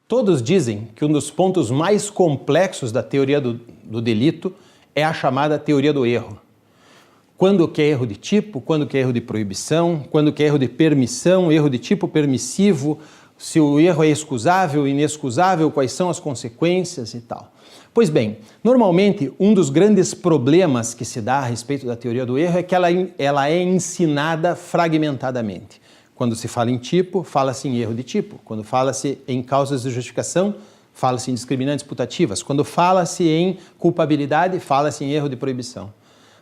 Todos dizem que um dos pontos mais complexos da teoria do delito é a chamada teoria do erro. Quando que é erro de tipo, quando que é erro de proibição, quando que é erro de permissão, erro de tipo permissivo, se o erro é excusável, inexcusável, quais são as consequências e tal. Pois bem, normalmente um dos grandes problemas que se dá a respeito da teoria do erro é que ela é ensinada fragmentadamente. Quando se fala em tipo, fala-se em erro de tipo. Quando fala-se em causas de justificação, fala-se em discriminantes putativas. Quando fala-se em culpabilidade, fala-se em erro de proibição.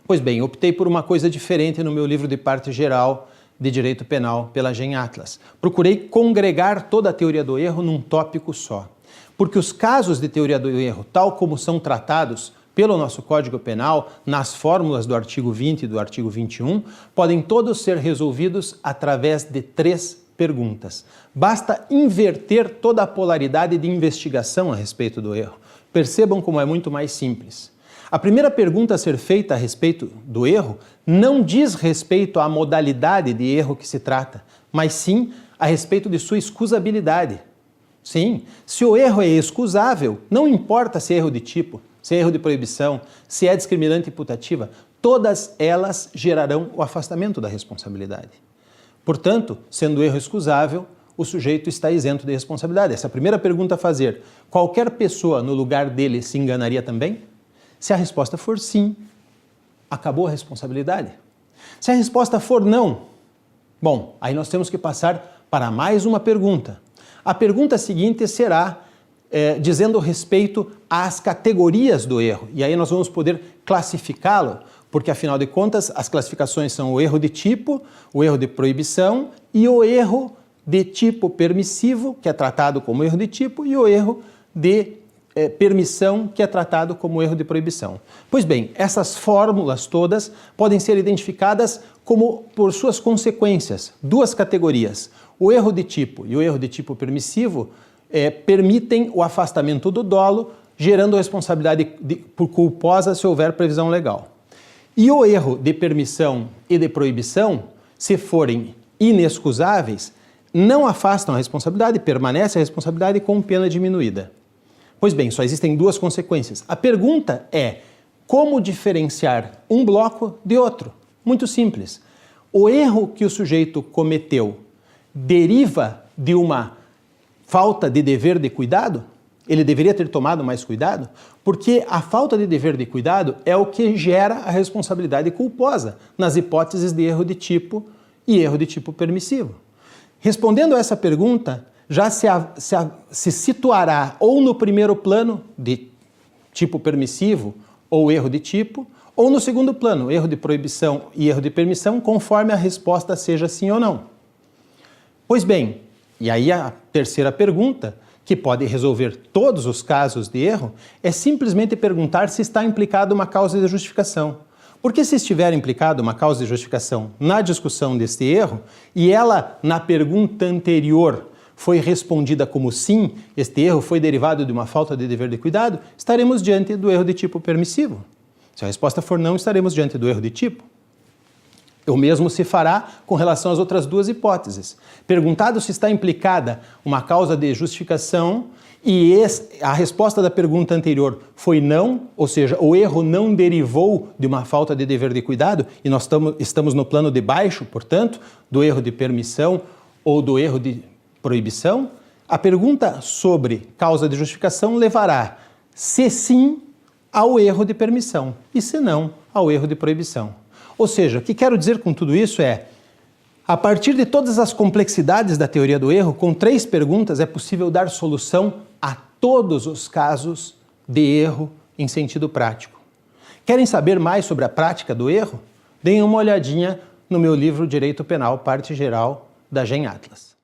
Pois bem, optei por uma coisa diferente no meu livro de parte geral de Direito Penal pela GEM Atlas. Procurei congregar toda a teoria do erro num tópico só. Porque os casos de teoria do erro, tal como são tratados pelo nosso Código Penal, nas fórmulas do artigo 20 e do artigo 21, podem todos ser resolvidos através de 3 perguntas. Basta inverter toda a polaridade de investigação a respeito do erro. Percebam como é muito mais simples. A primeira pergunta a ser feita a respeito do erro não diz respeito à modalidade de erro que se trata, mas sim a respeito de sua excusabilidade. Sim, se o erro é excusável, não importa se é erro de tipo, se é erro de proibição, se é discriminante imputativa, todas elas gerarão o afastamento da responsabilidade. Portanto, sendo o erro excusável, o sujeito está isento de responsabilidade. Essa é a primeira pergunta a fazer. Qualquer pessoa no lugar dele se enganaria também? Se a resposta for sim, acabou a responsabilidade. Se a resposta for não, bom, aí nós temos que passar para mais uma pergunta. A pergunta seguinte será dizendo respeito às categorias do erro. E aí nós vamos poder classificá-lo, porque afinal de contas as classificações são o erro de tipo, o erro de proibição e o erro de tipo permissivo, que é tratado como erro de tipo, e o erro de permissão, que é tratado como erro de proibição. Pois bem, essas fórmulas todas podem ser identificadas como por suas consequências, 2 categorias. O erro de tipo e o erro de tipo permissivo permitem o afastamento do dolo, gerando responsabilidade por culposa se houver previsão legal. E o erro de permissão e de proibição, se forem inexcusáveis, não afastam a responsabilidade, permanece a responsabilidade com pena diminuída. Pois bem, só existem 2 consequências. A pergunta é: como diferenciar um bloco de outro? Muito simples. O erro que o sujeito cometeu deriva de uma falta de dever de cuidado? Ele deveria ter tomado mais cuidado? Porque a falta de dever de cuidado é o que gera a responsabilidade culposa nas hipóteses de erro de tipo e erro de tipo permissivo. Respondendo a essa pergunta, já se situará ou no primeiro plano de tipo permissivo ou erro de tipo, ou no segundo plano, erro de proibição e erro de permissão, conforme a resposta seja sim ou não. Pois bem, e aí a terceira pergunta, que pode resolver todos os casos de erro, é simplesmente perguntar se está implicada uma causa de justificação. Porque se estiver implicada uma causa de justificação na discussão deste erro, e ela na pergunta anterior foi respondida como sim, este erro foi derivado de uma falta de dever de cuidado, estaremos diante do erro de tipo permissivo. Se a resposta for não, estaremos diante do erro de tipo. O mesmo se fará com relação às outras 2 hipóteses. Perguntado se está implicada uma causa de justificação e a resposta da pergunta anterior foi não, ou seja, o erro não derivou de uma falta de dever de cuidado, e nós estamos no plano de baixo, portanto, do erro de permissão ou do erro de proibição, a pergunta sobre causa de justificação levará, se sim, ao erro de permissão e, se não, ao erro de proibição. Ou seja, o que quero dizer com tudo isso é, a partir de todas as complexidades da teoria do erro, com 3 perguntas é possível dar solução a todos os casos de erro em sentido prático. Querem saber mais sobre a prática do erro? Deem uma olhadinha no meu livro Direito Penal, parte geral, da GEM Atlas.